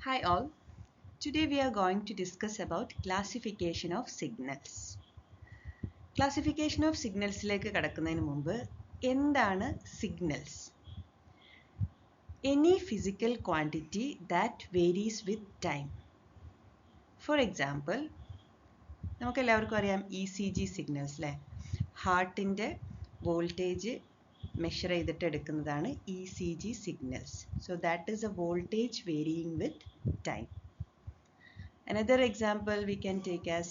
Hi all. Today we are going to discuss about classification of signals. Classification of signals like കടക്കുന്നതിന് മുമ്പ് എന്താണ് signals? Any physical quantity that varies with time. For example, നമുക്ക് എല്ലാവർക്കും അറിയാം ECG signals അല്ലേ? ഹാർട്ടിൻ്റെ voltage measure ചെയ്തിട്ട് എടുക്കുന്നതാണ് ECG signals. So that is a voltage varying with time. Another example we can take as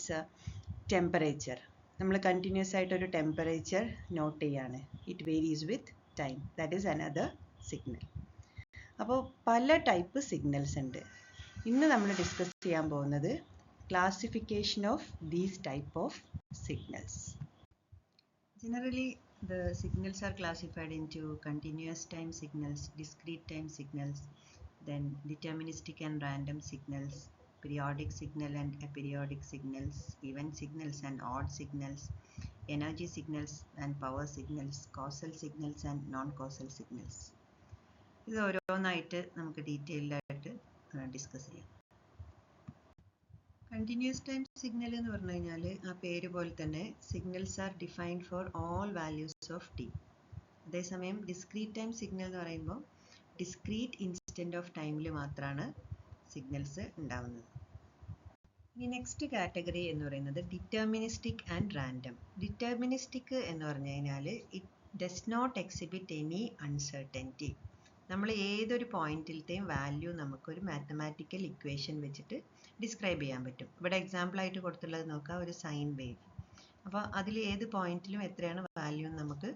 temperature. നമ്മൾ continuous ആയിട്ട് ഒരു ടെമ്പറേച്ചർ നോട്ട് ചെയ്യാണ്. It varies with time. That is another signal. അപ്പോൾ പല ടൈപ്പ് സിഗ്നൽസ് ഉണ്ട്. ഇന്ന് നമ്മൾ ഡിസ്കസ് ചെയ്യാൻ പോകുന്നത് classification of these type of signals. Generally, the signals are classified into continuous time signals, discrete time signals, then deterministic and random signals, periodic signal and aperiodic signals, even signals and odd signals, energy signals and power signals, causal signals and non-causal signals. ഇത് ഓരോന്നായിട്ട് നമുക്ക് detailed ആയിട്ട് discuss ചെയ്യാം. Continuous time signal എന്ന് പറഞ്ഞു കഴിഞ്ഞാൽ ആ പേര് പോലെ തന്നെ signals R defined for all values of T. അതേസമയം ഡിസ്ക്രീറ്റ് ടൈം സിഗ്നൽ എന്ന് പറയുമ്പോൾ ഡിസ്ക്രീറ്റ് ഇൻസ്റ്റന്റ് ഓഫ് ടൈമിൽ മാത്രമാണ് സിഗ്നൽസ് ഉണ്ടാവുന്നത്. ഇനി നെക്സ്റ്റ് കാറ്റഗറി എന്ന് പറയുന്നത് ഡിറ്റർമിനിസ്റ്റിക് ആൻഡ് റാൻഡം. ഡിറ്റർമിനിസ്റ്റിക് എന്ന് പറഞ്ഞു കഴിഞ്ഞാൽ it does not exhibit any uncertainty. നമ്മൾ ഏതൊരു പോയിന്റിലത്തെയും വാല്യൂ നമുക്കൊരു മാത്തമാറ്റിക്കൽ ഇക്വേഷൻ വെച്ചിട്ട് ഡിസ്ക്രൈബ് ചെയ്യാൻ പറ്റും. ഇവിടെ എക്സാമ്പിൾ ആയിട്ട് കൊടുത്തുള്ളത് നോക്കാം, ഒരു സൈൻ വേവ്. അപ്പോൾ അതിൽ ഏത് പോയിന്റിലും എത്രയാണ് വാല്യൂ നമുക്ക്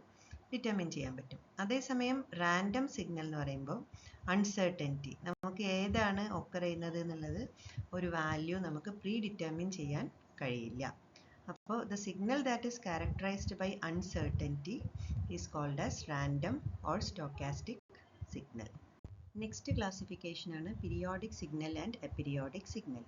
ഡിറ്റർമിൻ ചെയ്യാൻ പറ്റും. അതേസമയം റാൻഡം സിഗ്നൽ എന്ന് പറയുമ്പോൾ അൺസർട്ടനിറ്റി, നമുക്ക് ഏതാണ് ഒക്കർ ചെയ്യുന്നത് എന്നുള്ളത് ഒരു വാല്യൂ നമുക്ക് പ്രീ ഡിറ്റർമിൻ ചെയ്യാൻ കഴിയില്ല. അപ്പോൾ the signal that is characterized by uncertainty is called as random or stochastic signal. Next classification ആണ് periodic signal and aperiodic signal.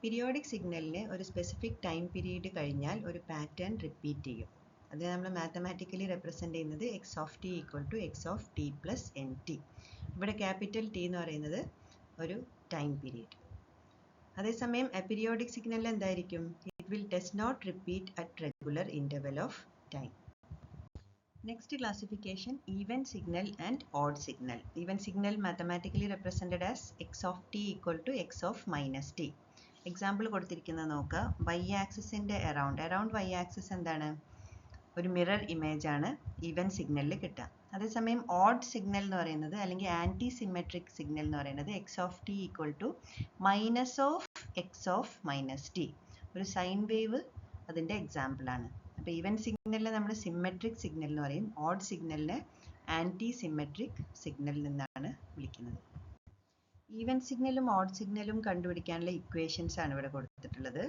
Periodic സിഗ്നലിന് ഒരു സ്പെസിഫിക് ടൈം പീരീഡ് കഴിഞ്ഞാൽ ഒരു പാറ്റേൺ റിപ്പീറ്റ് ചെയ്യും. അത് നമ്മൾ മാത്തമാറ്റിക്കലി റെപ്രസെൻ്റ് ചെയ്യുന്നത് x of t equal to x of t plus n t. ഇവിടെ ക്യാപിറ്റൽ ടി എന്ന് പറയുന്നത് ഒരു ടൈം പീരീഡ്. അതേസമയം അപീരിയോഡിക് സിഗ്നലിൽ എന്തായിരിക്കും? It will does not repeat at regular interval of time. Next classification, even signal and odd signal. Even signal mathematically represented as x of t equal to x of minus t. Example കൊടുത്തിരിക്കുന്നത് നോക്കുക, y ആക്സിസിൻ്റെ around y axis എന്താണ്? ഒരു mirror image ആണ് even സിഗ്നലിൽ കിട്ടുക. അതേസമയം odd signal എന്ന് പറയുന്നത് അല്ലെങ്കിൽ ആൻറ്റി സിമെട്രിക് സിഗ്നൽ എന്ന് പറയുന്നത് x of t equal to minus of x of minus t. ഒരു സൈൻ വേവ് അതിൻ്റെ എക്സാമ്പിളാണ്. അപ്പോൾ ഈവൻ സിഗ്നലിനെ നമ്മൾ സിമെട്രിക് സിഗ്നൽ എന്ന് പറയും, ഓഡ് സിഗ്നലിനെ ആൻറ്റി സിമെട്രിക് സിഗ്നൽ നിന്നാണ് വിളിക്കുന്നത്. ഈവൻ സിഗ്നലും ഓഡ് സിഗ്നലും കണ്ടുപിടിക്കാനുള്ള ഇക്വേഷൻസ് ആണ് ഇവിടെ കൊടുത്തിട്ടുള്ളത്.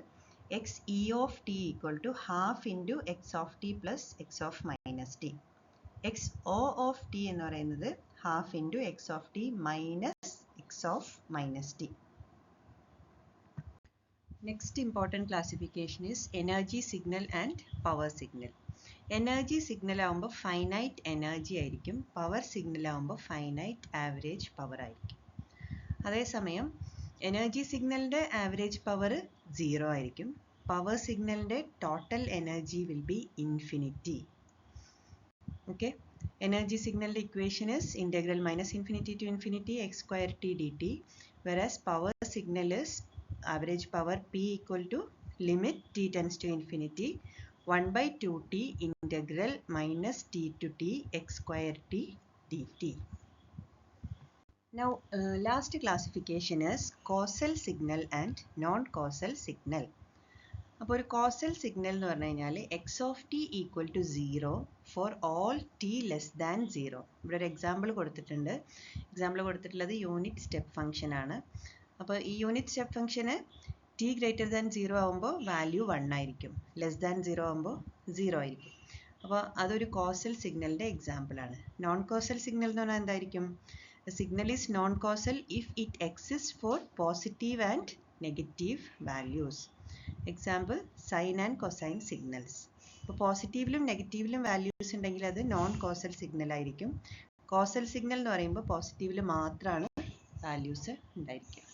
X e of t equal to half into x of t plus x of minus t. X o of t എന്ന് പറയുന്നത് half into x of t minus x of minus t. Next important classification is energy signal and power signal. Energy signal ആവുമ്പോൾ finite energy ആയിരിക്കും, power signal ആവുമ്പോൾ finite average power ആയിരിക്കും. അതേസമയം energy സിഗ്നലിൻ്റെ average power 0 ആയിരിക്കും, power സിഗ്നലിൻ്റെ total energy will be infinity. Okay, energy സിഗ്നലിൻ്റെ equation is integral minus infinity to infinity x square t dt, whereas power signal is average power P equal to limit t tends to infinity 1 by 2t integral minus t to t x square t dt. Now last classification is causal signal and non-causal signal. അപ്പോൾ ഒരു causal signal എന്ന് പറഞ്ഞു കഴിഞ്ഞാൽ x of t equal to 0 for all t less than 0. ഇവിടെ ഒരു example കൊടുത്തിട്ടുണ്ട്. Example കൊടുത്തിട്ടുള്ളത് unit step function ആണ്. അപ്പോൾ ഈ യൂണിറ്റ് സ്റ്റെപ്പ് ഫംഗ്ഷന് ടി ഗ്രേറ്റർ ദാൻ 0 ആകുമ്പോൾ വാല്യൂ 1 ആയിരിക്കും, ലെസ് ദാൻ 0 ആകുമ്പോൾ 0 ആയിരിക്കും. അപ്പോൾ അതൊരു കോസൽ സിഗ്നലിൻ്റെ എക്സാമ്പിളാണ്. നോൺ കോസൽ സിഗ്നൽ എന്ന് പറഞ്ഞാൽ എന്തായിരിക്കും? Signal is non causal if it exist for positive and negative values. Example sine and cosine signals. അപ്പോൾ പോസിറ്റീവിലും നെഗറ്റീവിലും വാല്യൂസ് ഉണ്ടെങ്കിൽ അത് നോൺ കോസൽ സിഗ്നൽ ആയിരിക്കും. കോസൽ സിഗ്നൽ എന്ന് പറയുമ്പോൾ പോസിറ്റീവിൽ മാത്രമാണ് വാല്യൂസ് ഉണ്ടായിരിക്കുക.